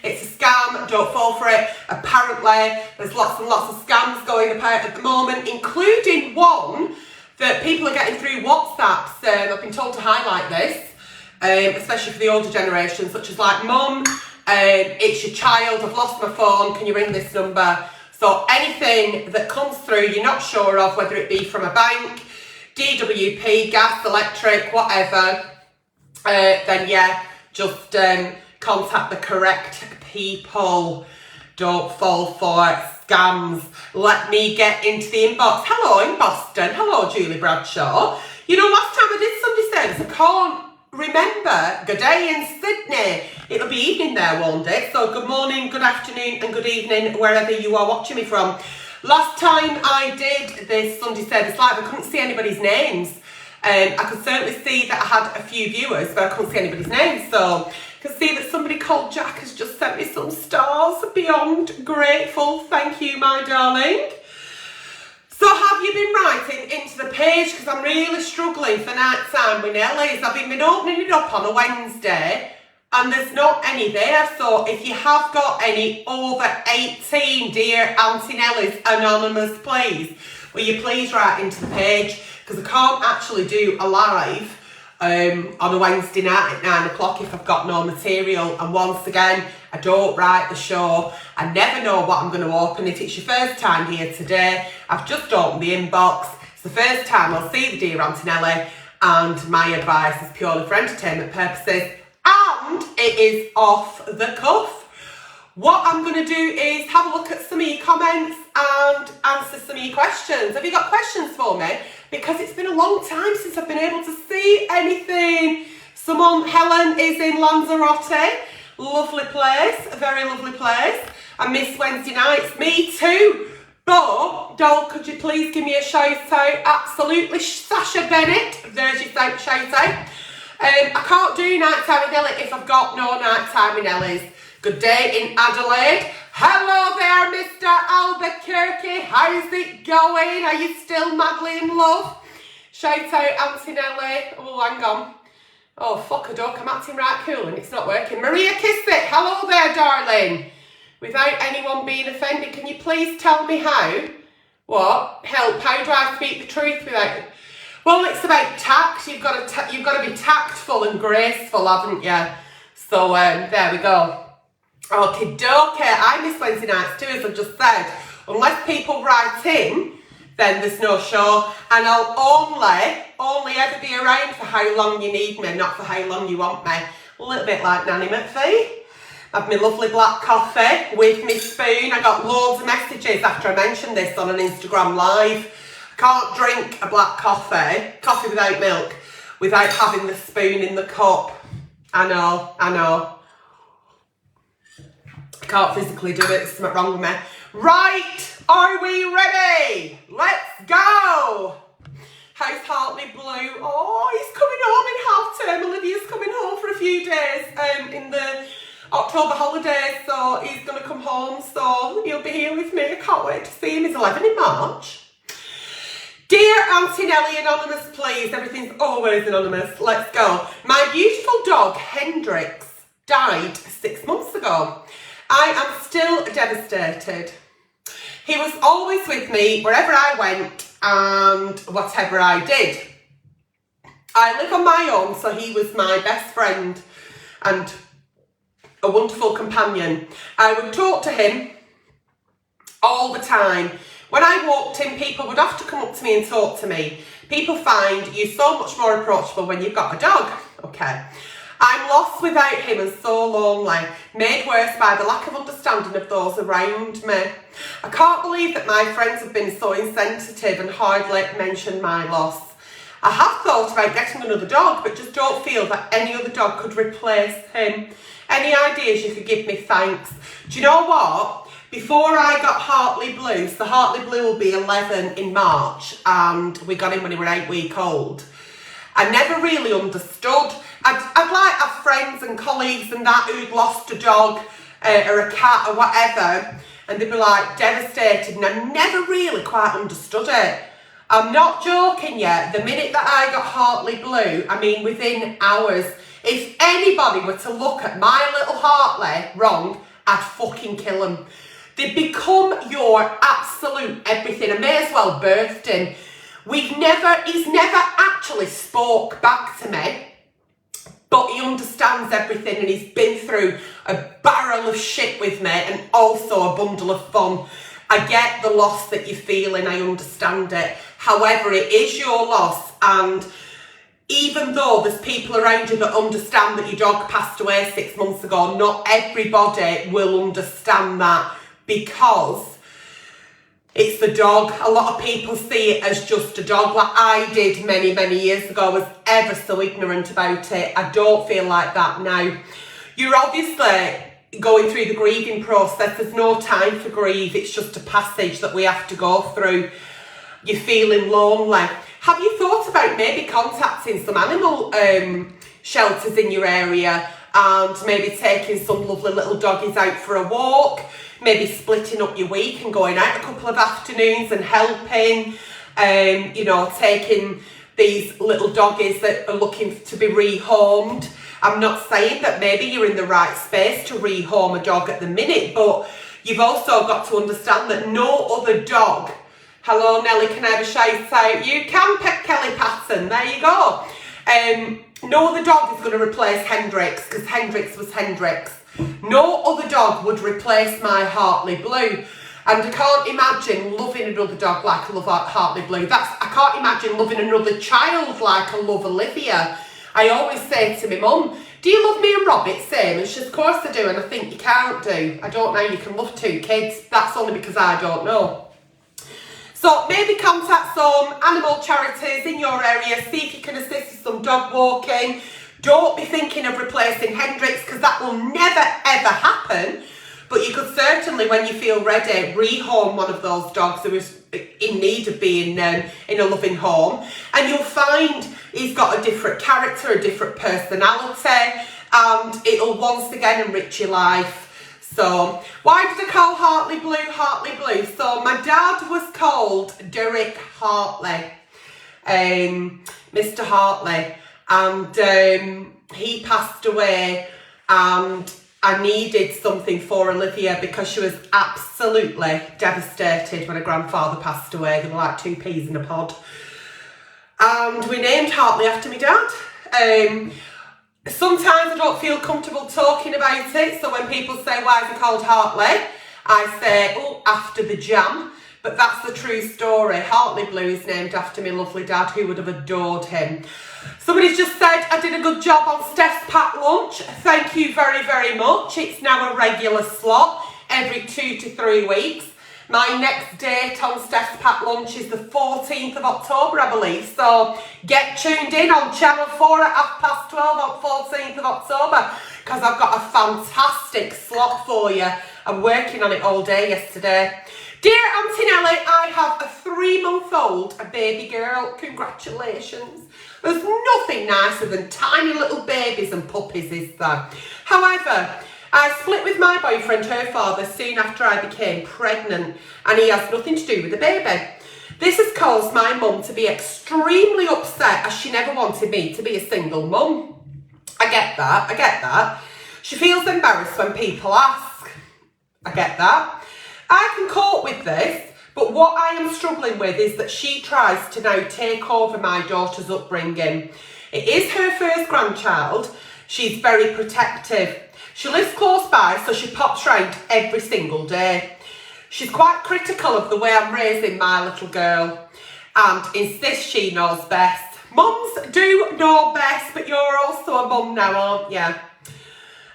It's a scam, don't fall for it. Apparently, there's lots and lots of scams going about at the moment, including one that people are getting through WhatsApps. I've been told to highlight this, especially for the older generation, such as like, Mum, it's your child, I've lost my phone, can you ring this number? So anything that comes through you're not sure of, whether it be from a bank, DWP, gas, electric, whatever, then yeah, just contact the correct people. Don't fall for scams. Let me get into the inbox. Hello in Boston. Hello, Julie Bradshaw. You know, last time I did Sunday service, I can't remember. Good day in Sydney. It'll be evening there, won't it? So good morning, good afternoon and good evening, wherever you are watching me from. Last time I did this Sunday service live, I couldn't see anybody's names. I could certainly see that I had a few viewers, but I couldn't see anybody's names. So I can see that somebody called Jack has just sent me some stars. Beyond grateful. Thank you, my darling. So have you been writing into the page? Because I'm really struggling for night time with Nelly's. I've been opening it up on a Wednesday and there's not any there. So if you have got any over 18, dear Aunty Nelly's Anonymous, please, will you please write into the page? Because I can't actually do a live on a Wednesday night at 9 o'clock if I've got no material. And once again, I don't write the show. I never know what I'm going to open. If it's your first time here today, I've just opened the inbox. It's the first time I'll see the dear Aunty Nelly, and my advice is purely for entertainment purposes, and it is off the cuff. What I'm going to do is have a look at some of your comments and answer some of your questions. Have you got questions for me? Because it's been a long time since I've been able to see anything. Helen is in Lanzarote. Lovely place, a very lovely place. I miss Wednesday nights, me too. But, doll, could you please give me a shout out? Absolutely, Sasha Bennett. There's your shout out. I can't do nighttime with Nelly if I've got no nighttime with Nelly's. Good day in Adelaide. Hello there, Mr. Albuquerque. How's it going? Are you still madly in love? Shout out Aunty Nelly. Oh, hang on. Oh, fuck a duck. I'm acting right cool and it's not working. Maria Kissick. Hello there, darling. Without anyone being offended, can you please tell me how? What? Help. How do I speak the truth without... Well, it's about tact. You've got to be tactful and graceful, haven't you? So, there we go. Okie dokie, I miss Wednesday nights too, as I've just said. Unless people write in, then there's no show. And I'll only ever be around for how long you need me, not for how long you want me. A little bit like Nanny McPhee. I've my lovely black coffee with my spoon. I got loads of messages after I mentioned this on an Instagram live. I can't drink a black coffee without milk, without having the spoon in the cup. I know. I can't physically do it, there's something wrong with me. Right, are we ready? Let's go. How's Hartley Blue? Oh, he's coming home in half term. Olivia's coming home for a few days in the October holidays, so he's going to come home, so he'll be here with me. I can't wait to see him. He's 11 in March. Dear Aunty Nelly Anonymous, please. Everything's always anonymous. Let's go. My beautiful dog, Hendrix, died 6 months ago. I am still devastated. He was always with me wherever I went and whatever I did. I live on my own, so he was my best friend and a wonderful companion. I would talk to him all the time. When I walked in, people would have to come up to me and talk to me. People find you so much more approachable when you've got a dog. Okay. I'm lost without him and so lonely, made worse by the lack of understanding of those around me. I can't believe that my friends have been so insensitive and hardly mentioned my loss. I have thought about getting another dog, but just don't feel that any other dog could replace him. Any ideas you could give me, thanks. Do you know what? Before I got Hartley Blue, so Hartley Blue will be 11 in March, and we got him when he was 8 weeks old. I never really understood. I'd like have friends and colleagues and that who'd lost a dog or a cat or whatever, and they'd be like devastated, and I never really quite understood it. I'm not joking yet. The minute that I got Hartley Blue, I mean within hours, If anybody were to look at my little Hartley wrong, I'd fucking kill them. They become your absolute everything. I may as well birthed him. He's never actually spoke back to me, but he understands everything, and he's been through a barrel of shit with me and also a bundle of fun. I get the loss that you're feeling, I understand it. However, it is your loss, and even though there's people around you that understand that your dog passed away 6 months ago, not everybody will understand that, because it's the dog. A lot of people see it as just a dog, like I did many, many years ago. I was ever so ignorant about it. I don't feel like that now. You're obviously going through the grieving process. There's no time for grief. It's just a passage that we have to go through. You're feeling lonely. Have you thought about maybe contacting some animal shelters in your area and maybe taking some lovely little doggies out for a walk? Maybe splitting up your week and going out a couple of afternoons and helping, you know, taking these little doggies that are looking to be rehomed. I'm not saying that maybe you're in the right space to rehome a dog at the minute, but you've also got to understand that no other dog... Hello, Nelly, can I have a shout out? You can, Pet Kelly Patton, there you go. No other dog is going to replace Hendrix, because Hendrix was Hendrix. No other dog would replace my Hartley Blue. And I can't imagine loving another dog like I love Hartley Blue. I can't imagine loving another child like I love Olivia. I always say to my mum, do you love me and Robbie same? And she says, of course I do, and I think you can't do. I don't know you can love two kids. That's only because I don't know. So maybe contact some animal charities in your area, see if you can assist with some dog walking. Don't be thinking of replacing Hendrix, because that will never ever happen. But you could certainly, when you feel ready, rehome one of those dogs who is in need of being in a loving home. And you'll find he's got a different character, a different personality, and it'll once again enrich your life. So, why did I call Hartley Blue Hartley Blue? So, my dad was called Derek Hartley, Mr. Hartley, and he passed away, and I needed something for Olivia because she was absolutely devastated when her grandfather passed away. They were like two peas in a pod. And we named Hartley after my dad. Sometimes I don't feel comfortable talking about it, so when people say, why is he called Hartley? I say, oh, after the jam. But that's the true story. Hartley Blue is named after my lovely dad, who would have adored him. Somebody's just said, I did a good job on Steph's packed lunch. Thank you very, very much. It's now a regular slot every 2 to 3 weeks. My next date on Steph's packed lunch is the 14th of October, I believe. So get tuned in on Channel 4 at 12:30 on 14th of October, because I've got a fantastic slot for you. I'm working on it all day yesterday. Dear Aunty Nelly, I have a 3-month-old, a baby girl. Congratulations. There's nothing nicer than tiny little babies and puppies, is there? However, I split with my boyfriend, her father, soon after I became pregnant, and he has nothing to do with the baby. This has caused my mum to be extremely upset, as she never wanted me to be a single mum. I get that. She feels embarrassed when people ask. I get that. I can cope with this, but what I am struggling with is that she tries to now take over my daughter's upbringing. It is her first grandchild. She's very protective. She lives close by, so she pops round every single day. She's quite critical of the way I'm raising my little girl and insists she knows best. Mums do know best, but you're also a mum now, aren't you?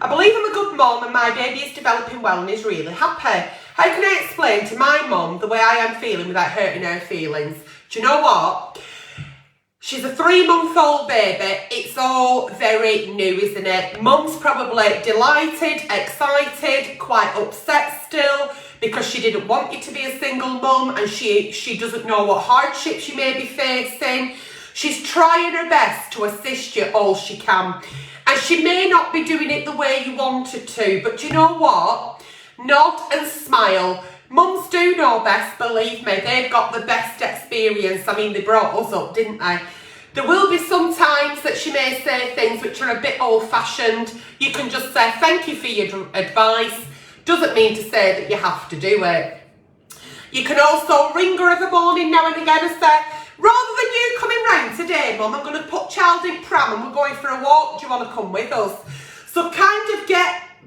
I believe I'm a good mum and my baby is developing well and is really happy. How can I explain to my mum the way I am feeling without hurting her feelings? Do you know what? She's a 3-month-old baby. It's all very new, isn't it? Mum's probably delighted, excited, quite upset still, because she didn't want you to be a single mum, and she doesn't know what hardships you may be facing. She's trying her best to assist you all she can. And she may not be doing it the way you wanted to, but do you know what? Nod and smile. Mums do know best, believe me. They've got the best experience. I mean, they brought us up, didn't they? There will be some times that she may say things which are a bit old-fashioned. You can just say, thank you for your advice. Doesn't mean to say that you have to do it. You can also ring her in the morning now and again and say, rather than you coming round today, Mum, I'm going to put child in pram and we're going for a walk. Do you want to come with us? So kind of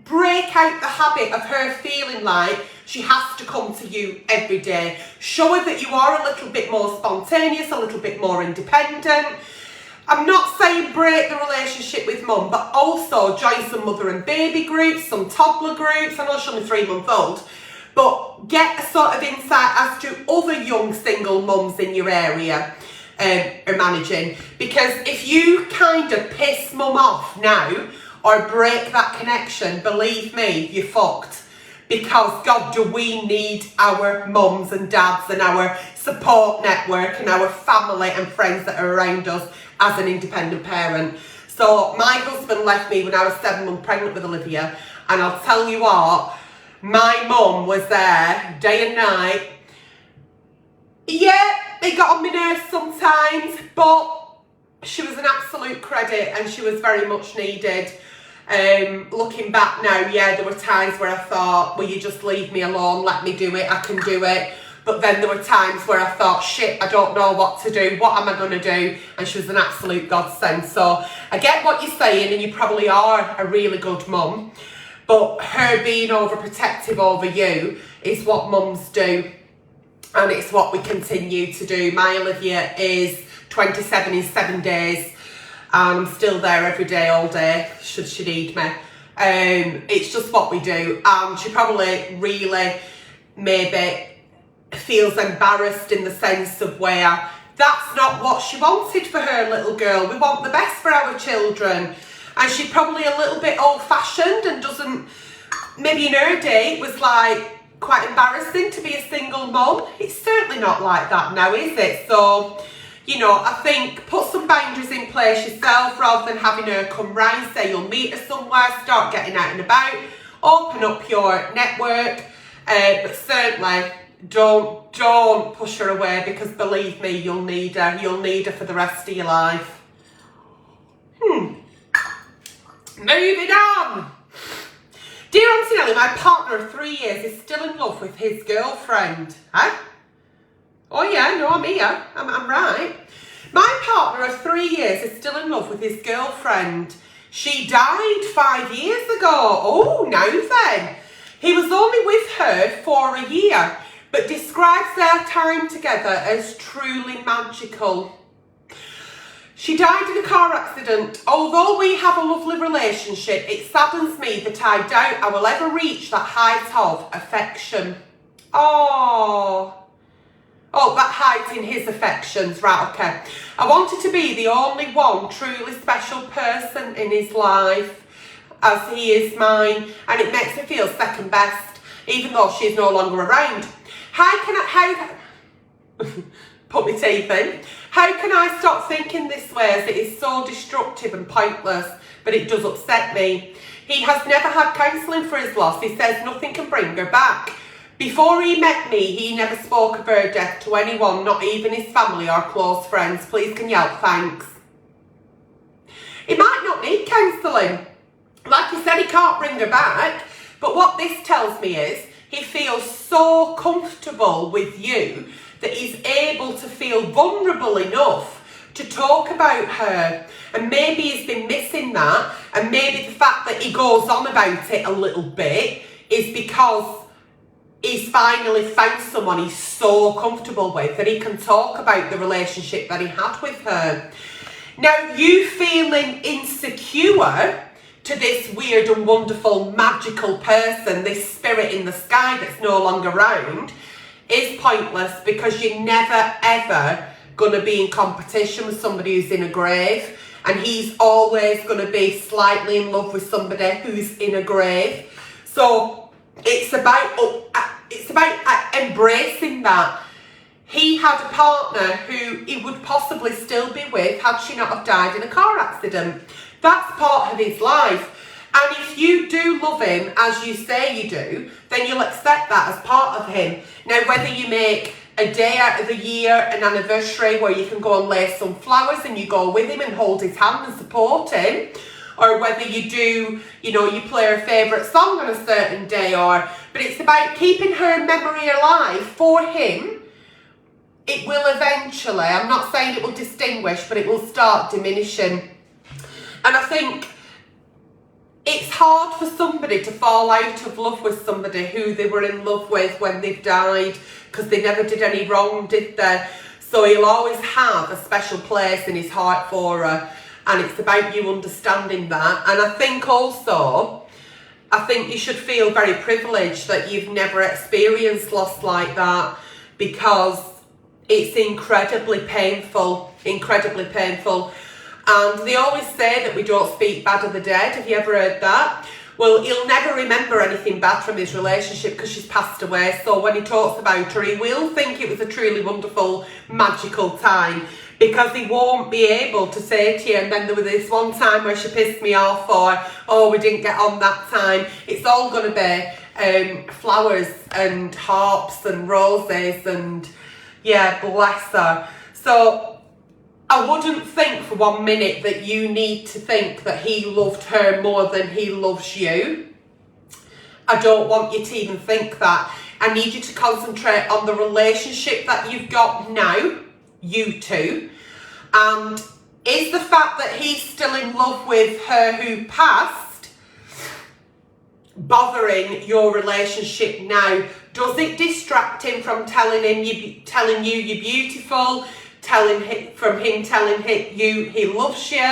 break out the habit of her feeling like she has to come to you every day. Show her that you are a little bit more spontaneous, a little bit more independent. I'm not saying break the relationship with Mum, but also join some mother and baby groups, some toddler groups. I know she's only 3-month-old, but get a sort of insight as to other young single mums in your area are managing. Because if you kind of piss Mum off now or break that connection, believe me, you're fucked. Because, God, do we need our mums and dads and our support network and our family and friends that are around us as an independent parent. So my husband left me when I was 7 months pregnant with Olivia, and I'll tell you what, my mum was there day and night. Yeah, it got on my nerves sometimes, but she was an absolute credit and she was very much needed. Looking back now, yeah, there were times where I thought, will you just leave me alone, let me do it, I can do it. But then there were times where I thought, shit, I don't know what to do, what am I going to do? And she was an absolute godsend. So I get what you're saying, and you probably are a really good mum, but her being overprotective over you is what mums do, and it's what we continue to do. My Olivia is 27 in 7 days, and I'm still there every day, all day, should she need me. It's just what we do, and she probably really maybe feels embarrassed in the sense of where that's not what she wanted for her little girl. We want the best for our children, and she's probably a little bit old-fashioned and doesn't, maybe in her day it was like quite embarrassing to be a single mum. It's certainly not like that now, is it? So, you know, I think put some boundaries in place yourself rather than having her come round, say you'll meet her somewhere, start getting out and about, open up your network, but certainly don't push her away, because believe me, you'll need her for the rest of your life. Moving on. Dear Aunty Nelly, my partner of 3 years is still in love with his girlfriend. Huh? Oh yeah, no, I'm here. I'm right. My partner of 3 years is still in love with his girlfriend. She died 5 years ago. Oh, now then. He was only with her for a year, but describes their time together as truly magical. She died in a car accident. Although we have a lovely relationship, it saddens me that I doubt I will ever reach that height of affection. Oh, that height in his affections, right, okay. I wanted to be the only one truly special person in his life, as he is mine, and it makes me feel second best, even though she's no longer around. Put my teeth in. How can I stop thinking this way, as it is so destructive and pointless, but it does upset me. He has never had counselling for his loss. He says nothing can bring her back. Before he met me, he never spoke of her death to anyone, not even his family or close friends. Please can you help, thanks. He might not need counselling. Like he said, he can't bring her back, but what this tells me is he feels so comfortable with you that he's able to feel vulnerable enough to talk about her. And maybe he's been missing that, and maybe the fact that he goes on about it a little bit is because he's finally found someone he's so comfortable with that he can talk about the relationship that he had with her. Now, you feeling insecure to this weird and wonderful magical person, this spirit in the sky that's no longer around, is pointless, because you're never ever going to be in competition with somebody who's in a grave, and he's always going to be slightly in love with somebody who's in a grave. So it's about embracing that. He had a partner who he would possibly still be with had she not have died in a car accident. That's part of his life. And if you do love him, as you say you do, then you'll accept that as part of him. Now, whether you make a day out of the year, an anniversary where you can go and lay some flowers and you go with him and hold his hand and support him, or whether you do, you know, you play her favourite song on a certain day, but it's about keeping her memory alive for him. It will eventually, I'm not saying it will distinguish, but it will start diminishing. And I think it's hard for somebody to fall out of love with somebody who they were in love with when they've died, because they never did any wrong, did they? So he'll always have a special place in his heart for her, and it's about you understanding that. And I think also, I think you should feel very privileged that you've never experienced loss like that, because it's incredibly painful, incredibly painful. And they always say that we don't speak bad of the dead. Have you ever heard that? Well, he'll never remember anything bad from his relationship because she's passed away. So when he talks about her, he will think it was a truly wonderful, magical time, because he won't be able to say to you, and then there was this one time where she pissed me off, or, oh, we didn't get on that time. It's all going to be flowers and harps and roses and, yeah, bless her. So I wouldn't think for 1 minute that you need to think that he loved her more than he loves you. I don't want you to even think that. I need you to concentrate on the relationship that you've got now, you two. And is the fact that he's still in love with her who passed bothering your relationship now? Does it distract him from telling you you're beautiful? From him telling you he loves you,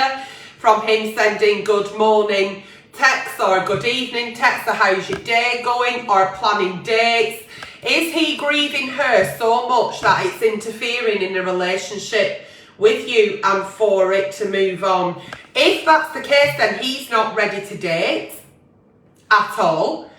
from him sending good morning texts or good evening texts or how's your day going, or planning dates? Is he grieving her so much that it's interfering in the relationship with you and for it to move on? If that's the case, then he's not ready to date at all.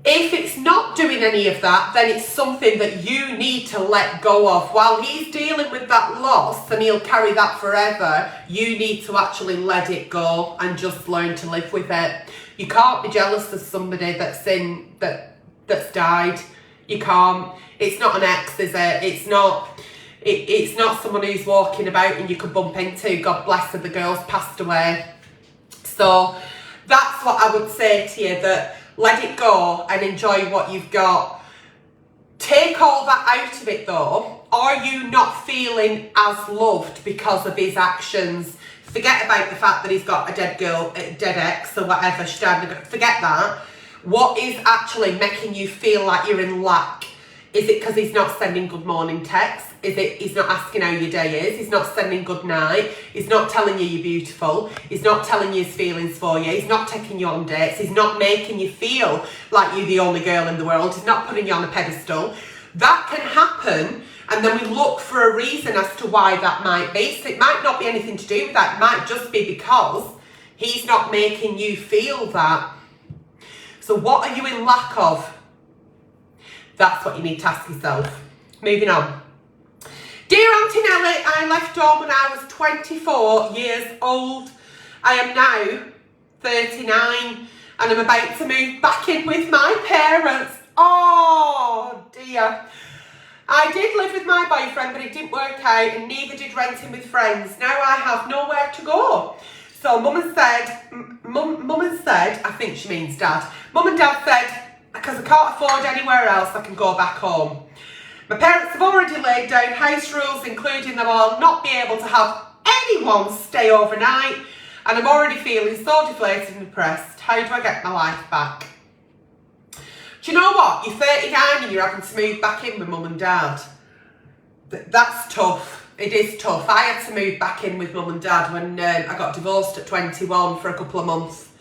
If it's not doing any of that, then it's something that you need to let go of. While he's dealing with that loss and he'll carry that forever, you need to actually let it go and just learn to live with it. You can't be jealous of somebody that's died. You can't. It's not an ex, is it? It's not someone who's walking about and you could bump into. God bless her, the girl's passed away. So that's what I would say to you, that let it go and enjoy what you've got. Take all that out of it though. Are you not feeling as loved because of his actions? Forget about the fact that he's got a dead girl, a dead ex or whatever. Forget that. What is actually making you feel like you're in lack? Is it because he's not sending good morning texts? Is it he's not asking how your day is? He's not sending good night? He's not telling you you're beautiful? He's not telling you his feelings for you? He's not taking you on dates? He's not making you feel like you're the only girl in the world? He's not putting you on a pedestal? That can happen, and then we look for a reason as to why that might be. So it might not be anything to do with that. It might just be because he's not making you feel that. So what are you in lack of? That's what you need to ask yourself. Moving on. Dear Aunty Nelly, I left home when I was 24 years old. I am now 39 and I'm about to move back in with my parents. Oh dear. I did live with my boyfriend, but it didn't work out, and neither did renting with friends. Now I have nowhere to go. So Mum and said, I think she means Dad. Mum and Dad said, because I can't afford anywhere else, I can go back home. My parents have already laid down house rules, including that I'll not be able to have anyone stay overnight, and I'm already feeling so deflated and depressed. How do I get my life back? Do you know what? You're 39 and you're having to move back in with Mum and Dad. That's tough. It is tough. I had to move back in with Mum and Dad when I got divorced at 21 for a couple of months.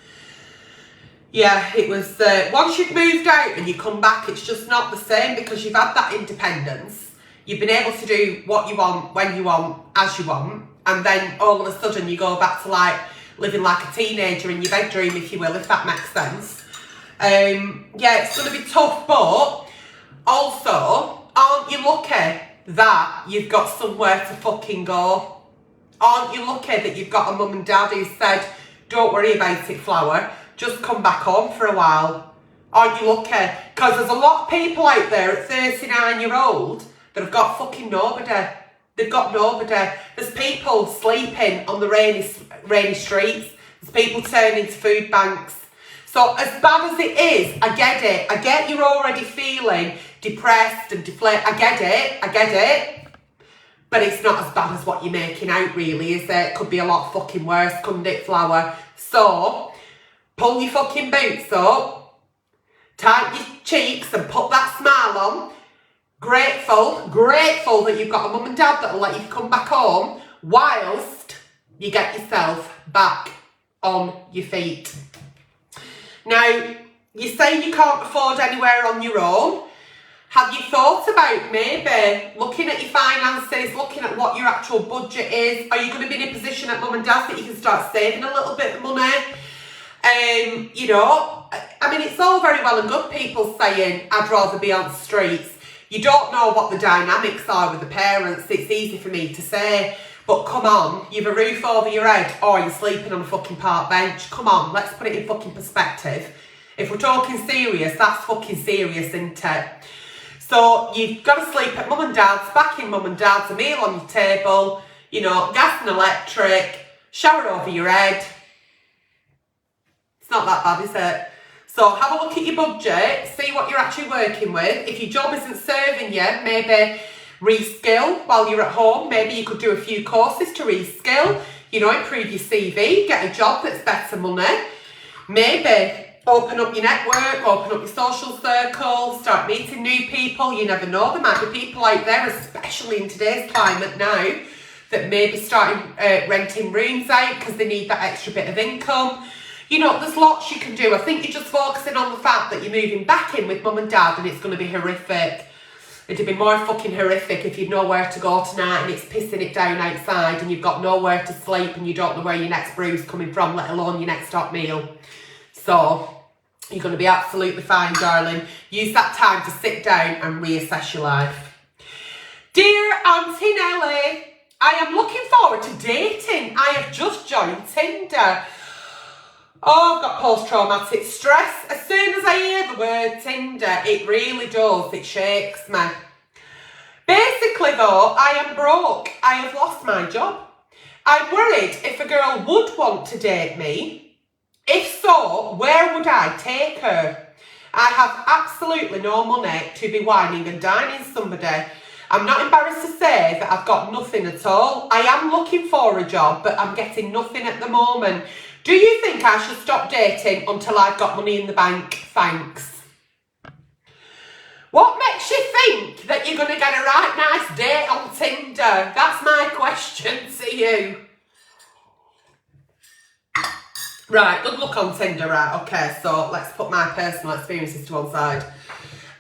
Yeah, it was, once you've moved out and you come back, it's just not the same, because you've had that independence. You've been able to do what you want, when you want, as you want. And then all of a sudden you go back to like living like a teenager in your bedroom, if you will, if that makes sense. Yeah, it's going to be tough, but also, aren't you lucky that you've got somewhere to fucking go? Aren't you lucky that you've got a mum and dad who said, don't worry about it, Flower, just come back home for a while? Aren't you lucky? Because there's a lot of people out there at 39-year-old that have got fucking nobody. They've got nobody. There's people sleeping on the rainy streets. There's people turning to food banks. So as bad as it is, I get it. I get you're already feeling depressed and deflated. I get it. But it's not as bad as what you're making out, really, is it? Could be a lot fucking worse, couldn't it, Flower? So, pull your fucking boots up, tighten your cheeks and put that smile on. Grateful that you've got a mum and dad that'll let you come back home whilst you get yourself back on your feet. Now, you say you can't afford anywhere on your own. Have you thought about maybe looking at your finances, looking at what your actual budget is? Are you going to be in a position at mum and dad's that you can start saving a little bit of money? You know, I mean, it's all very well and good people saying, I'd rather be on the streets. You don't know what the dynamics are with the parents. It's easy for me to say, but come on, you've a roof over your head or you're sleeping on a fucking park bench. Come on, let's put it in fucking perspective. If we're talking serious, that's fucking serious, isn't it? So you've got to sleep at mum and dad's, back in mum and dad's, a meal on your table, you know, gas and electric, shower over your head. It's not that bad, is it? So have a look at your budget, see what you're actually working with. If your job isn't serving you, maybe reskill while you're at home. Maybe you could do a few courses to reskill, you know, improve your CV, get a job that's better money. Maybe open up your network, open up your social circle, start meeting new people. You never know, there might be people out there, especially in today's climate now, that may be starting renting rooms out because they need that extra bit of income. You know, there's lots you can do. I think you're just focusing on the fact that you're moving back in with mum and dad and it's going to be horrific. It'd be more fucking horrific if you'd nowhere to go tonight and it's pissing it down outside and you've got nowhere to sleep and you don't know where your next brew's coming from, let alone your next hot meal. So, you're going to be absolutely fine, darling. Use that time to sit down and reassess your life. Dear Aunty Nelly, I am looking forward to dating. I have just joined Tinder. Oh, I've got post-traumatic stress. As soon as I hear the word Tinder, it really does. It shakes me. Basically, though, I am broke. I have lost my job. I'm worried if a girl would want to date me. If so, where would I take her? I have absolutely no money to be whining and dining somebody. I'm not embarrassed to say that I've got nothing at all. I am looking for a job, but I'm getting nothing at the moment. Do you think I should stop dating until I've got money in the bank? Thanks. What makes you think that you're going to get a right nice date on Tinder? That's my question to you. Right, good luck on Tinder, right? Okay, so let's put my personal experiences to one side.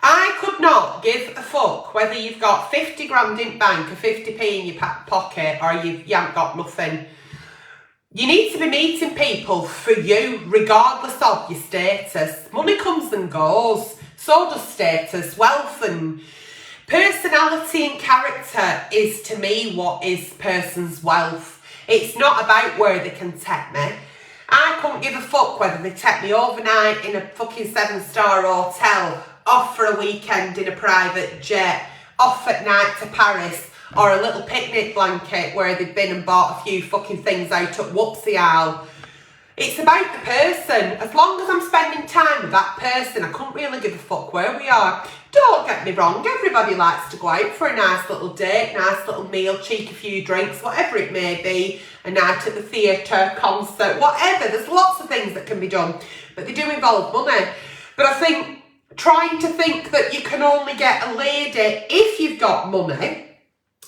I could not give a fuck whether you've got 50 grand in bank or 50p in your pocket or you haven't got nothing. You need to be meeting people for you, regardless of your status. Money comes and goes. So does status, wealth and personality and character is, to me, what is person's wealth. It's not about where they can take me. I couldn't give a fuck whether they take me overnight in a fucking 7-star hotel, off for a weekend in a private jet, off at night to Paris, or a little picnic blanket where they've been and bought a few fucking things out at Whoopsie Owl. It's about the person. As long as I'm spending time with that person, I couldn't really give a fuck where we are. Don't get me wrong, everybody likes to go out for a nice little date, nice little meal, cheek a few drinks, whatever it may be, a night at the theatre, concert, whatever. There's lots of things that can be done, but they do involve money. But I think trying to think that you can only get a lady if you've got money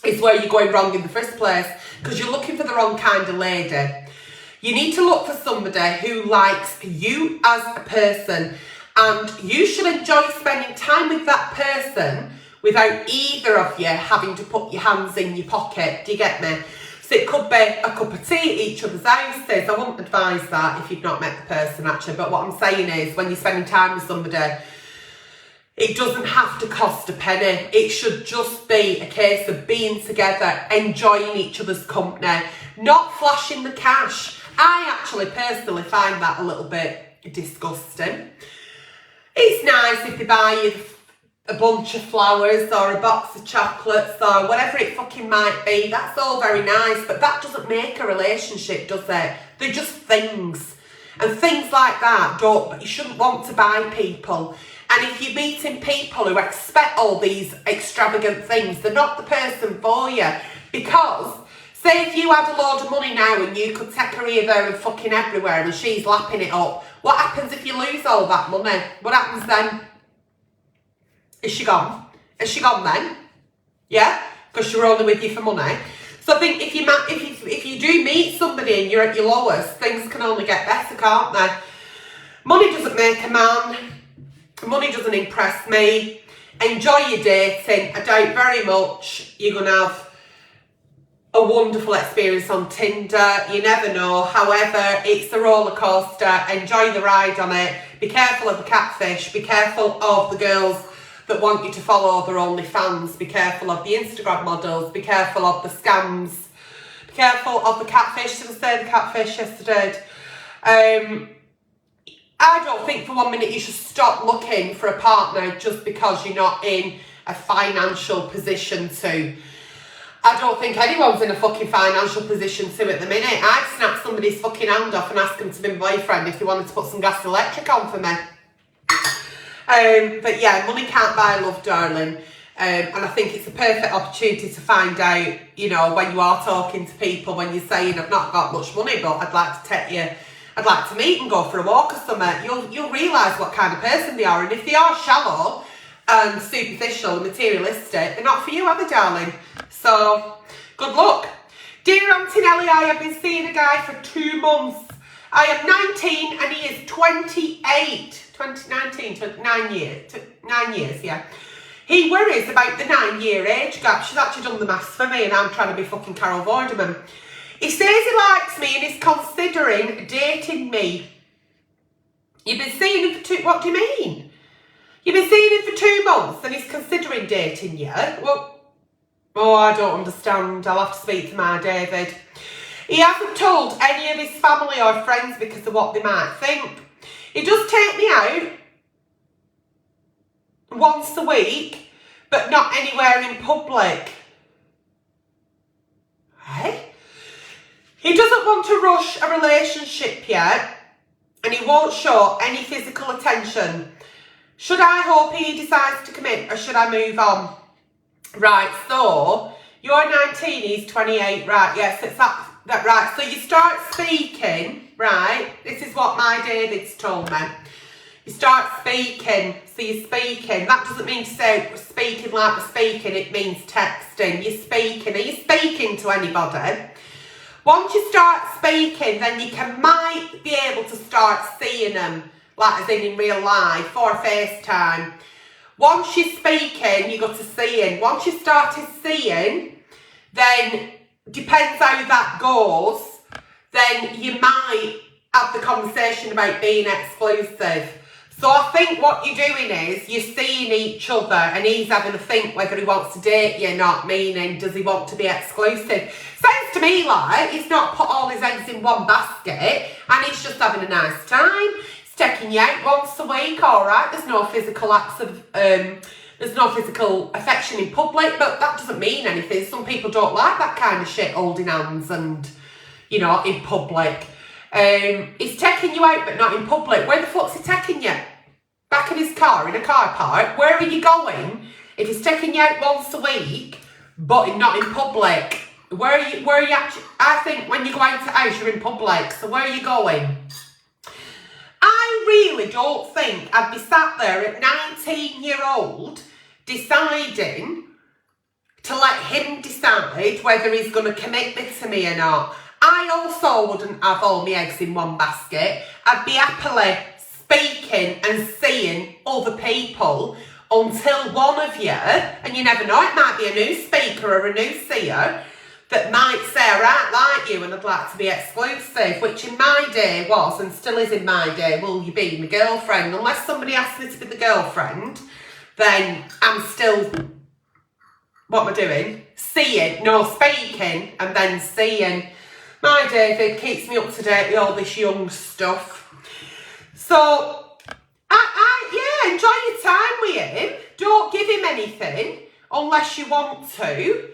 is where you're going wrong in the first place, because you're looking for the wrong kind of lady. You need to look for somebody who likes you as a person, and you should enjoy spending time with that person without either of you having to put your hands in your pocket. Do you get me? So it could be a cup of tea at each other's houses. I wouldn't advise that if you've not met the person, actually. But what I'm saying is, when you're spending time with somebody, it doesn't have to cost a penny. It should just be a case of being together, enjoying each other's company, not flashing the cash. I actually personally find that a little bit disgusting. It's nice if they buy you a bunch of flowers or a box of chocolates or whatever it fucking might be. That's all very nice, but that doesn't make a relationship, does it? They're just things. And things like that you shouldn't want to buy people. And if you're meeting people who expect all these extravagant things, they're not the person for you. Because, say if you had a load of money now and you could take her here, there and fucking everywhere and she's lapping it up, what happens if you lose all that money? What happens then? Is she gone? Is she gone then? Yeah? Because you're only with you for money. So I think if you do meet somebody and you're at your lowest, things can only get better, can't they? Money doesn't make a man. Money doesn't impress me. Enjoy your dating. I doubt very much you're going to have a wonderful experience on Tinder. You never know. However, it's a roller coaster. Enjoy the ride on it. Be careful of the catfish. Be careful of the girls that want you to follow their OnlyFans. Be careful of the Instagram models. Be careful of the scams. Be careful of the catfish. Did I say the catfish yesterday? I don't think for 1 minute you should stop looking for a partner just because you're not in a financial position to. I don't think anyone's in a fucking financial position to at the minute. I'd snap somebody's fucking hand off and ask them to be my boyfriend if they wanted to put some gas and electric on for me. But yeah, money can't buy love, darling. And I think it's a perfect opportunity to find out, you know, when you are talking to people, when you're saying, I've not got much money, but I'd like to take you, I'd like to meet and go for a walk or something. You'll realise what kind of person they are. And if they are shallow and superficial and materialistic, they're not for you, are they, darling? So, good luck. Dear Aunty Nelly, I have been seeing a guy for 2 months. I am 19 and he is 28. 9 years, yeah. He worries about the 9-year age gap. She's actually done the maths for me and I'm trying to be fucking Carol Vorderman. He says he likes me and is considering dating me. You've been seeing him for what do you mean? You've been seeing him for 2 months and he's considering dating you? Well, oh, I don't understand. I'll have to speak to my David. He hasn't told any of his family or friends because of what they might think. He does take me out once a week, but not anywhere in public. Hey? He doesn't want to rush a relationship yet, and he won't show any physical attention. Should I hope he decides to commit, or should I move on? Right, so, you're 19, he's 28, right, yes, it's that right. So you start speaking, right, this is what my David's told me. You start speaking, so you're speaking. That doesn't mean to say speaking like we're speaking, it means texting. You're speaking. Are you speaking to anybody? Once you start speaking, then you might be able to start seeing them, like as in real life or FaceTime. Once you're speaking, you go to seeing. Once you started seeing, then depends how that goes, then you might have the conversation about being exclusive. So I think what you're doing is you're seeing each other and he's having a think whether he wants to date you or not, meaning does he want to be exclusive. Sounds to me like he's not put all his eggs in one basket and he's just having a nice time. He's taking you out once a week, alright, there's no physical acts of, there's no physical affection in public, but that doesn't mean anything. Some people don't like that kind of shit, holding hands and, you know, in public. He's taking you out but not in public. Where the fuck's he taking you? Back in his car, in a car park? Where are you going if he's taking you out once a week but not in public? Where are you actually? I think when you go out to house you're in public, so where are you going? I really don't think I'd be sat there at 19-year-old deciding to let him decide whether he's going to commit this to me or not. I also wouldn't have all my eggs in one basket. I'd be happily speaking and seeing other people until one of you, and you never know, it might be a new speaker or a new seer, that might say, I right like you and I'd like to be exclusive, which in my day was, and still is in my day, will you be my girlfriend? Unless somebody asks me to be the girlfriend, then I'm still, what am I doing? Seeing, no, speaking, and then seeing. My David keeps me up to date with all this young stuff. So, yeah, enjoy your Don't give him anything unless you want to.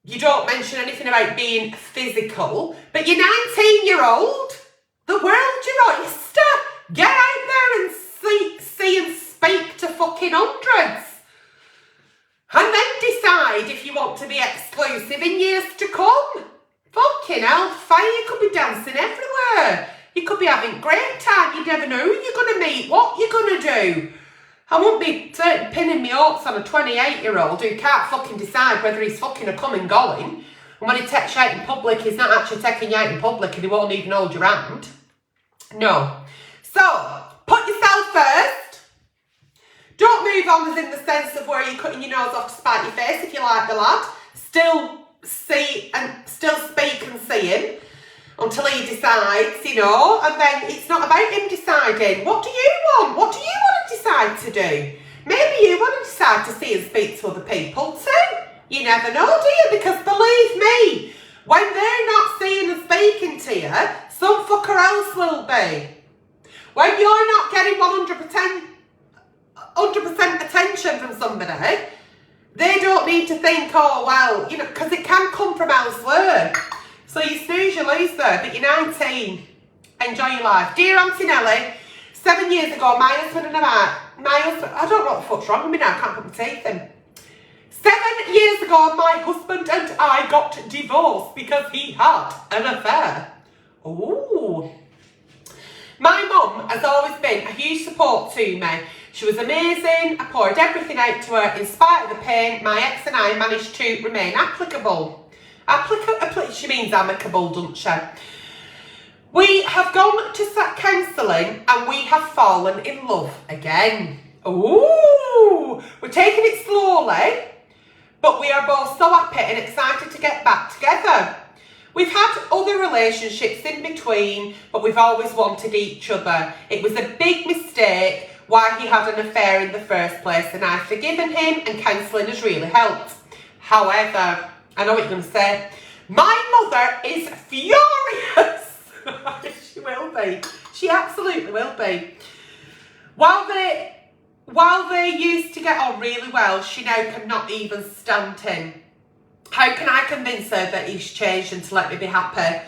You don't mention anything about being physical, but you're 19-year-old. The world's your oyster. Get out there and see and speak to fucking hundreds. And then decide if you want to be exclusive in years to come. Fucking hell, fire, you could be dancing everywhere. You could be having a great time. You never know who you're going to meet, what you're going to do. I won't be pinning my hopes on a 28-year-old who can't fucking decide whether he's fucking a coming going. And when he takes you out in public, he's not actually taking you out in public and he won't even hold your hand. No. So, put yourself first. Don't move on as in the sense of where you're cutting your nose off to spite your face if you like the lad. Still speak and see him until he decides, you know, and then it's not about him deciding. What do you want? What do you want to decide to do? Maybe you want to decide to see and speak to other people too. You never know, do you? Because believe me, when they're not seeing and speaking to you, some fucker else will be. When you're not getting 100% attention from somebody, they don't need to think, oh, well, you know, because it can come from elsewhere. So you snooze, you lose there, but you're 19. Enjoy your life. Dear Aunty Nelly, 7 years ago, my husband, I don't know what the fuck's wrong with me now, I can't put my teeth in. 7 years ago, my husband and I got divorced because he had an affair. Ooh. My mum has always been a huge support to me. She was amazing. I poured everything out to her. In spite of the pain, my ex and I managed to remain applicable. She means amicable, doesn't she? We have gone to counselling and we have fallen in love again. Ooh! We're taking it slowly, but we are both so happy and excited to get back together. We've had other relationships in between, but we've always wanted each other. It was a big mistake why he had an affair in the first place, and I've forgiven him, and counselling has really helped. However, I know what you're going to say, my mother is furious. She will be. She absolutely will be. While they used to get on really well, she now cannot even stand him. How can I convince her that he's changed and to let me be happy?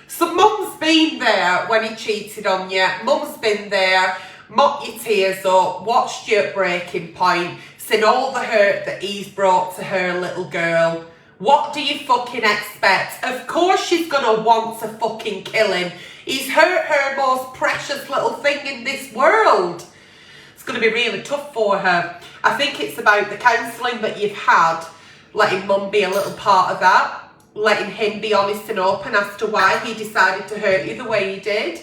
So mum's been there when he cheated on you. Mum's been there, mopped your tears up, watched you at breaking point, seen all the hurt that he's brought to her little girl. What do you fucking expect? Of course she's gonna want to fucking kill him. He's hurt her most precious little thing in this world. It's gonna be really tough for her. I think it's about the counselling that you've had, letting mum be a little part of that, letting him be honest and open as to why he decided to hurt you the way he did.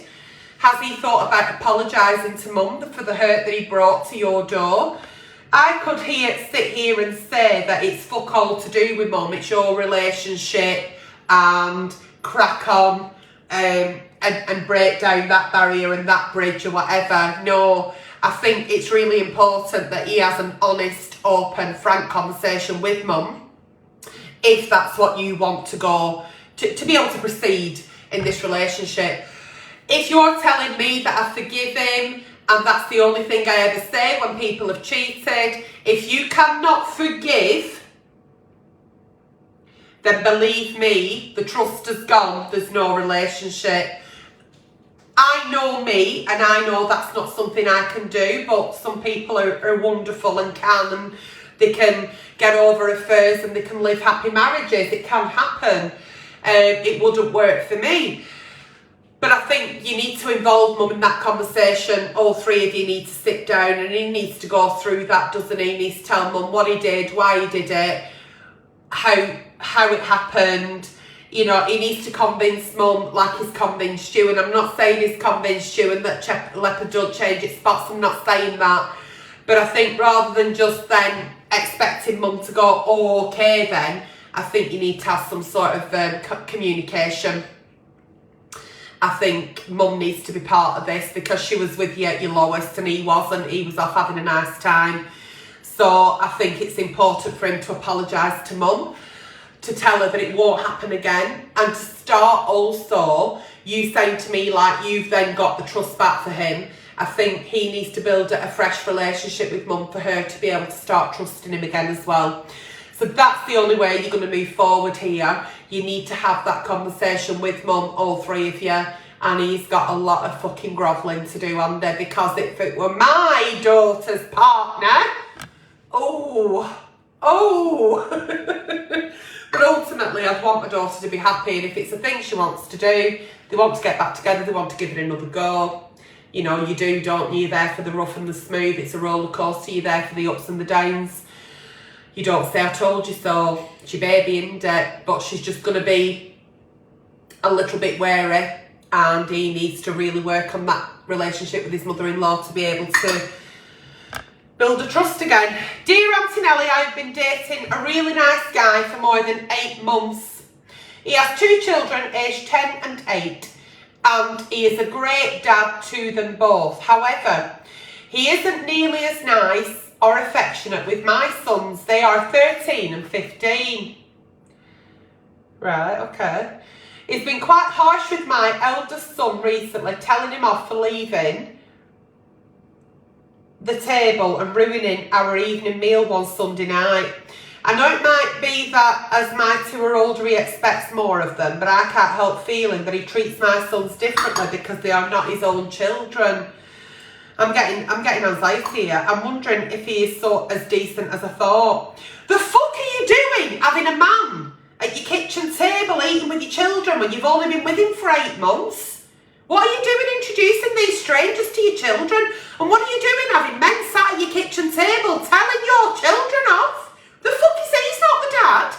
Has he thought about apologising to mum for the hurt that he brought to your door? I could sit here and say that it's fuck all to do with mum, it's your relationship, and crack on and break down that barrier and that bridge or whatever. No, I think it's really important that he has an honest, open, frank conversation with mum, if that's what you want to go, to be able to proceed in this relationship. If you're telling me that I forgive him, and that's the only thing I ever say when people have cheated, if you cannot forgive, then believe me, the trust has gone, there's no relationship. I know me, and I know that's not something I can do, but some people are wonderful and can, and they can get over affairs and they can live happy marriages. It can happen. It wouldn't work for me. But I think you need to involve mum in that conversation. All three of you need to sit down, and he needs to go through that, doesn't he? He needs to tell mum what he did, why he did it, how it happened. You know, he needs to convince mum like he's convinced you. And I'm not saying he's convinced you and that leopard don't change its spots. I'm not saying that. But I think rather than just then expecting mum to go, oh, okay then, I think you need to have some sort of communication. I think mum needs to be part of this, because she was with you at your lowest and he wasn't. He was off having a nice time. So I think it's important for him to apologise to mum, to tell her that it won't happen again, and to start also you saying to me like you've then got the trust back for him, I think he needs to build a fresh relationship with mum for her to be able to start trusting him again as well. So that's the only way you're going to move forward here. You need to have that conversation with mum, all three of you. And he's got a lot of fucking grovelling to do, Andy, because if it were my daughter's partner, but ultimately I'd want my daughter to be happy, and if it's a thing she wants to do, they want to get back together, they want to give it another go. You know, you do, don't you? You're there for the rough and the smooth. It's a roller coaster. You're there for the ups and the downs. You don't say I told you so. It's your baby, isn't it? But she's just going to be a little bit wary, and he needs to really work on that relationship with his mother-in-law to be able to build a trust again. Dear Aunty Nelly, I've been dating a really nice guy for more than 8 months. He has 2 children, aged 10 and 8, and he is a great dad to them both. However, he isn't nearly as nice or affectionate with my sons. They are 13 and 15. Right, okay. He's been quite harsh with my eldest son recently, telling him off for leaving the table and ruining our evening meal one Sunday night. I know it might be that as my 2 are older he expects more of them, but I can't help feeling that he treats my sons differently because they are not his own children. I'm getting anxiety here. I'm wondering if he is so as decent as I thought. The fuck are you doing having a man at your kitchen table eating with your children when you've only been with him for 8 months? What are you doing introducing these strangers to your children? And what are you doing having men sat at your kitchen table telling your children off? The fuck is it? He's not the dad.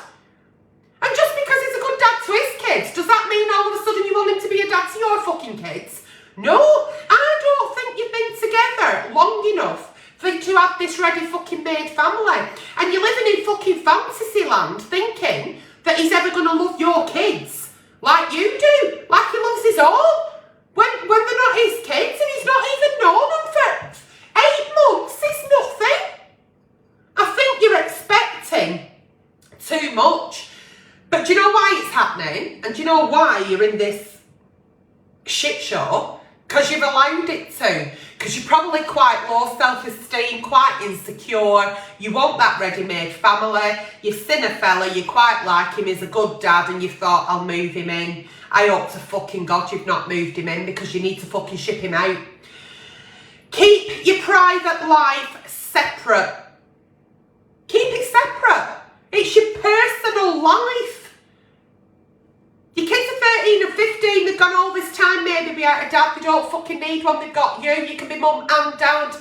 And just because he's a good dad to his kids, does that mean all of a sudden you want him to be a dad to your fucking kids? No, I don't think you've been together long enough for you to have this ready fucking made family. And you're living in fucking fantasy land thinking that he's ever going to love your kids like you do, like he loves his own. When they're not his kids and he's not even known them for 8 months, it's nothing. I think you're expecting too much. But do you know why it's happening? And do you know why you're in this shit show? Because you've allowed it to. Because you're probably quite low self-esteem, quite insecure. You want that ready-made family. You've seen a fella, you quite like him, he's a good dad, and you've thought, I'll move him in. I hope to fucking God you've not moved him in, because you need to fucking ship him out. Keep your private life separate. Keep it separate. It's your personal life. Your kids are 13 and 15, they've gone all this time maybe without a dad, they don't fucking need one, they've got you, you can be mum and dad.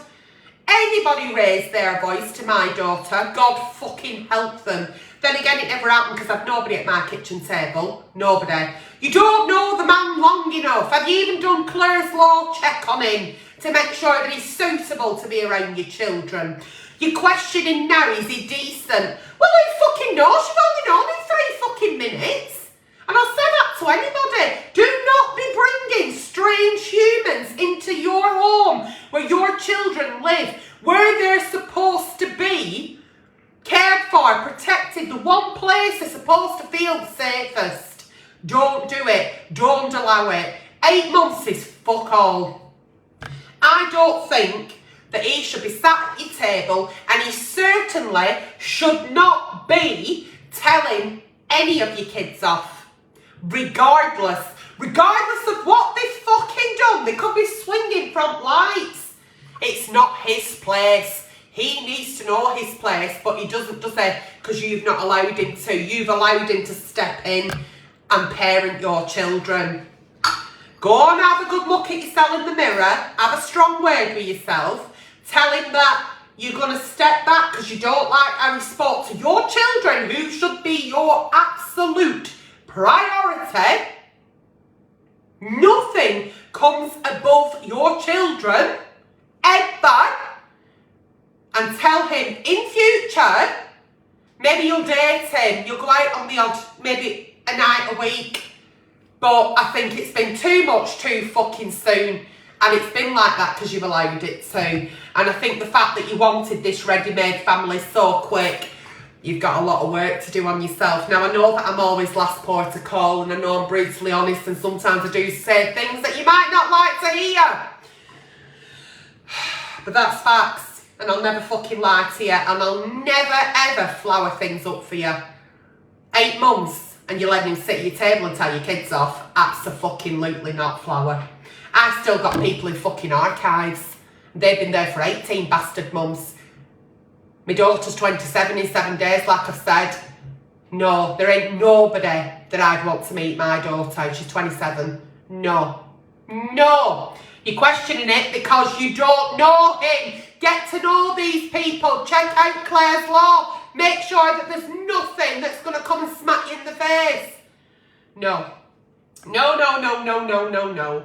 Anybody raise their voice to my daughter, God fucking help them. Then again, it never happened because I've nobody at my kitchen table, nobody. You don't know the man long enough. Have you even done Claire's Law check on him to make sure that he's suitable to be around your children? You're questioning now, is he decent? Well, who fucking knows? You've only known him 3 fucking minutes. And I'll say that to anybody. Do not be bringing strange humans into your home where your children live, where they're supposed to be cared for, protected, the one place they're supposed to feel the safest. Don't do it. Don't allow it. 8 months is fuck all. I don't think that he should be sat at your table, and he certainly should not be telling any of your kids off. Regardless of what they've fucking done, they could be swinging front lights. It's not his place. He needs to know his place, but he doesn't just say because you've not allowed him to. You've allowed him to step in and parent your children. Go and have a good look at yourself in the mirror. Have a strong word with yourself. Tell him that you're going to step back because you don't like how he spoke to your children, who should be your absolute priority. Nothing comes above your children, ever. And tell him in future, maybe you'll date him, you'll go out on the odd, maybe a night a week. But I think it's been too much too fucking soon. And it's been like that because you've allowed it to. And I think the fact that you wanted this ready-made family so quick, you've got a lot of work to do on yourself. Now, I know that I'm always last port of call, and I know I'm brutally honest, and sometimes I do say things that you might not like to hear. but that's facts. And I'll never fucking lie to you. And I'll never, ever flower things up for you. 8 months and you're letting him sit at your table and tell your kids off. Abso-fucking-lutely not flower. I've still got people in fucking archives. They've been there for 18 bastard months. My daughter's 27 in 7 days, like I've said. No, there ain't nobody that I'd want to meet my daughter. She's 27. No. No. You're questioning it because you don't know him. Get to know these people. Check out Claire's Law. Make sure that there's nothing that's going to come and smack you in the face. No. No, no, no, no, no, no, no.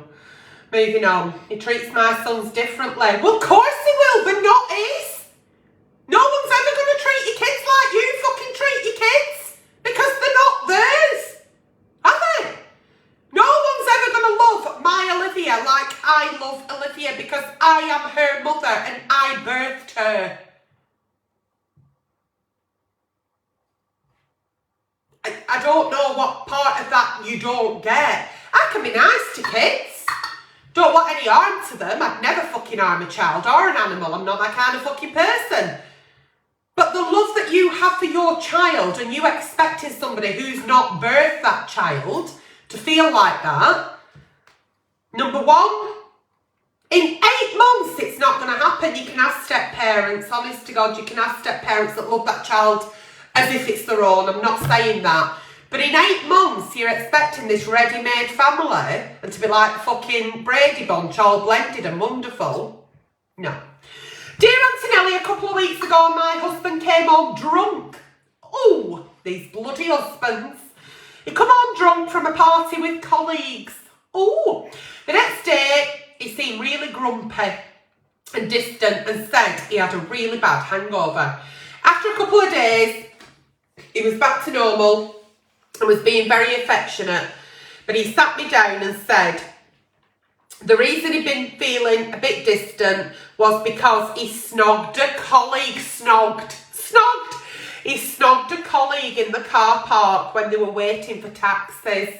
Moving on. He treats my sons differently. Well, of course he will. They're not his. No one's ever going to treat your kids like you fucking treat your kids. Because they're not theirs. Are they? No one's ever going to love my Olivia like I love Olivia because I am her mother and I birthed her. I don't know what part of that you don't get. I can be nice to kids. Don't want any harm to them. I'd never fucking harm a child or an animal. I'm not that kind of fucking person. But the love that you have for your child and you expecting somebody who's not birthed that child to feel like that, number one, in 8 months it's not going to happen. You can have step parents, honest to God, you can have step parents that love that child as if it's their own. I'm not saying that. But in 8 months, you're expecting this ready-made family and to be like fucking Brady Bunch, all blended and wonderful. No. Dear Aunty Nelly, a couple of weeks ago, my husband came home drunk. Oh, these bloody husbands. He come home drunk from a party with colleagues. Oh, the next day, he seemed really grumpy and distant and said he had a really bad hangover. After a couple of days, he was back to normal and was being very affectionate, but he sat me down and said the reason he'd been feeling a bit distant was because he snogged a colleague. He snogged a colleague in the car park when they were waiting for taxis.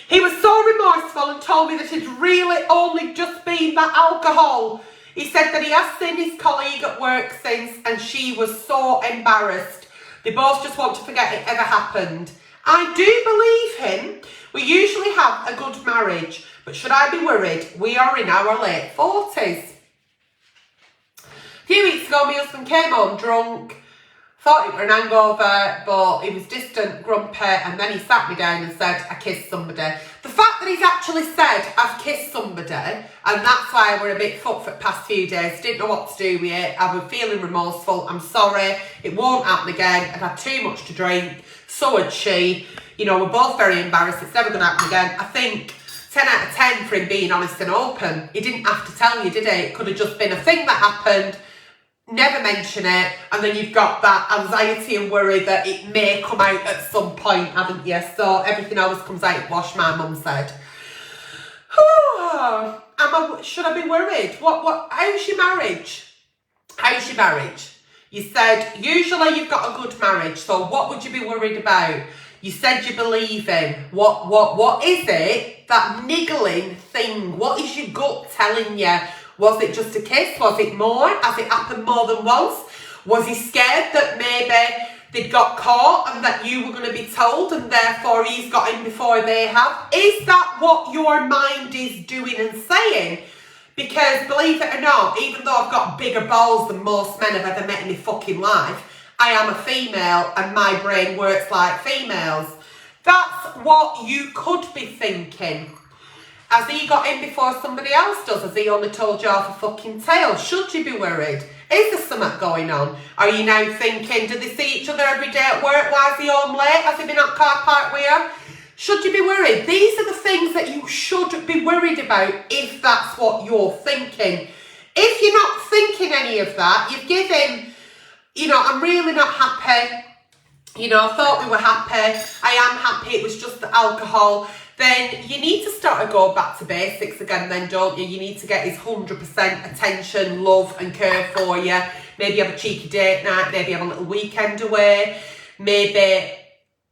He was so remorseful and told me that it'd really only just been that alcohol. He said that he has seen his colleague at work since and she was so embarrassed. They both just want to forget it ever happened. I do believe him. We usually have a good marriage, but should I be worried? We are in our late 40s. A few weeks ago, my husband came home drunk, thought it were an hangover, but he was distant, grumpy, and then he sat me down and said, I kissed somebody. The fact that he's actually said, I've kissed somebody, and that's why we're a bit fucked for the past few days, didn't know what to do with it, I was feeling remorseful, I'm sorry, it won't happen again, I've had too much to drink, so had she, you know, we're both very embarrassed, it's never going to happen again. I think 10 out of 10 for him being honest and open. He didn't have to tell you, did he? It could have just been a thing that happened, never mention it, and then you've got that anxiety and worry that it may come out at some point, haven't you? So everything always comes out wash, my mum said. Should I be worried? How's your marriage? How's your marriage? You said usually you've got a good marriage, so what would you be worried about? You said you believe in. What is it? That niggling thing. What is your gut telling you? Was it just a kiss? Was it more? Has it happened more than once? Was he scared that maybe they'd got caught and that you were going to be told and therefore he's got in before they have? Is that what your mind is doing and saying? Because believe it or not, even though I've got bigger balls than most men I've ever met in my fucking life, I am a female and my brain works like females. That's what you could be thinking. Has he got in before somebody else does? Has he only told you off a fucking tale? Should you be worried? Is there something going on? Are you now thinking, do they see each other every day at work? Why is he home late? Has he been at car park with her? Should you be worried? These are the things that you should be worried about if that's what you're thinking. If you're not thinking any of that, you've given, you know, I'm really not happy. You know, I thought we were happy. I am happy. It was just the alcohol. Then you need to start to go back to basics again then, don't you? You need to get his 100% attention, love and care for you. Maybe have a cheeky date night, maybe have a little weekend away, maybe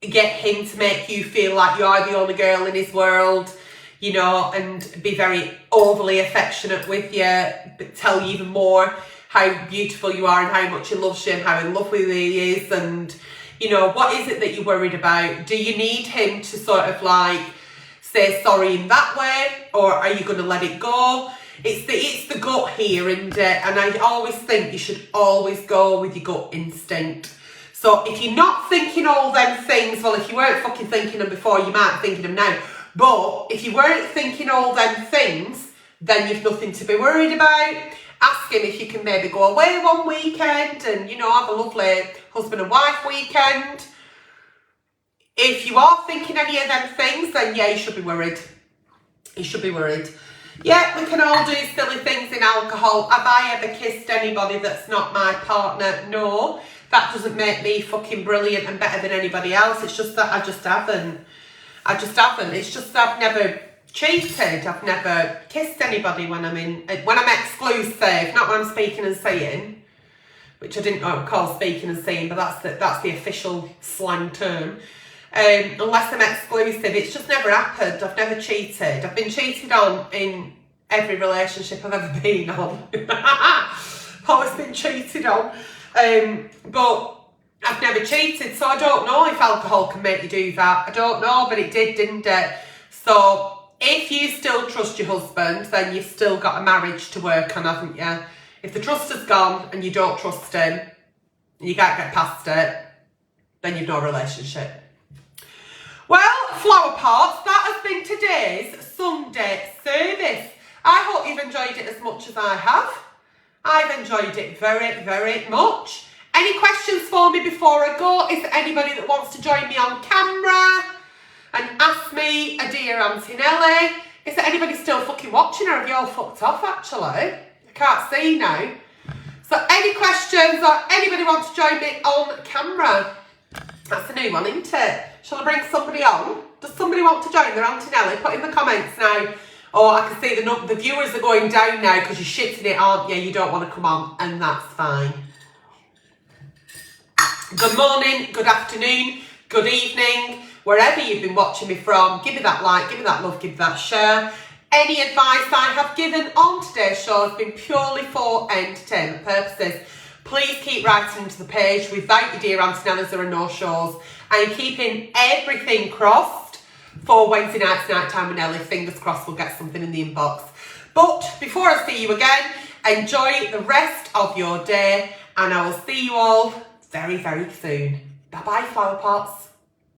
get him to make you feel like you're the only girl in his world. you know, and be very overly affectionate with you, but tell you even more how beautiful you are and how much he loves you and how in love with you he is. And, you know, what is it that you're worried about? Do you need him to sort of like say sorry in that way, or are you going to let it go? It's the gut here, and I always think you should always go with your gut instinct. So if you're not thinking all them things, well, if you weren't fucking thinking them before, you might be thinking them now. But if you weren't thinking all them things, then you've nothing to be worried about. Ask him if you can maybe go away one weekend and, you know, have a lovely husband and wife weekend. If you are thinking any of them things, then yeah, you should be worried. You should be worried. Yeah, we can all do silly things in alcohol. Have I ever kissed anybody that's not my partner? No. That doesn't make me fucking brilliant and better than anybody else. It's just that I just haven't. It's just that I've never cheated. I've never kissed anybody when I'm exclusive, not when I'm speaking and saying, which I didn't call speaking and saying, but that's the official slang term. Unless I'm exclusive, it's just never happened. I've never cheated. I've been cheated on in every relationship I've ever been on. Always been cheated on. But I've never cheated, so I don't know if alcohol can make you do that. I don't know, but it did, didn't it? So if you still trust your husband, then you've still got a marriage to work on, haven't you? If the trust has gone and you don't trust him, and you can't get past it, then you've no relationship. Well, flower pots, that has been today's Sunday service. I hope you've enjoyed it as much as I have. I've enjoyed it very, very much. Any questions for me before I go? Is there anybody that wants to join me on camera and ask me a dear Aunty Nelly? Is there anybody still fucking watching, or have you all fucked off actually? I can't see now. So any questions, or anybody want to join me on camera? That's a new one, isn't it? Shall I bring somebody on? Does somebody want to join their Aunty Nelly? Put in the comments now. Oh, I can see the viewers are going down now because you're shitting it, aren't you? You don't want to come on, and that's fine. Good morning, good afternoon, good evening, wherever you've been watching me from. Give me that like, give me that love, give me that share. Any advice I have given on today's show has been purely for entertainment purposes. Please keep writing to the page. Without your dear Aunty Nellies, there are no shows. I'm keeping everything crossed for Wednesday night time with Nelly. Fingers crossed we'll get something in the inbox. But before I see you again, enjoy the rest of your day, and I will see you all very, very soon. Bye-bye, flower pots.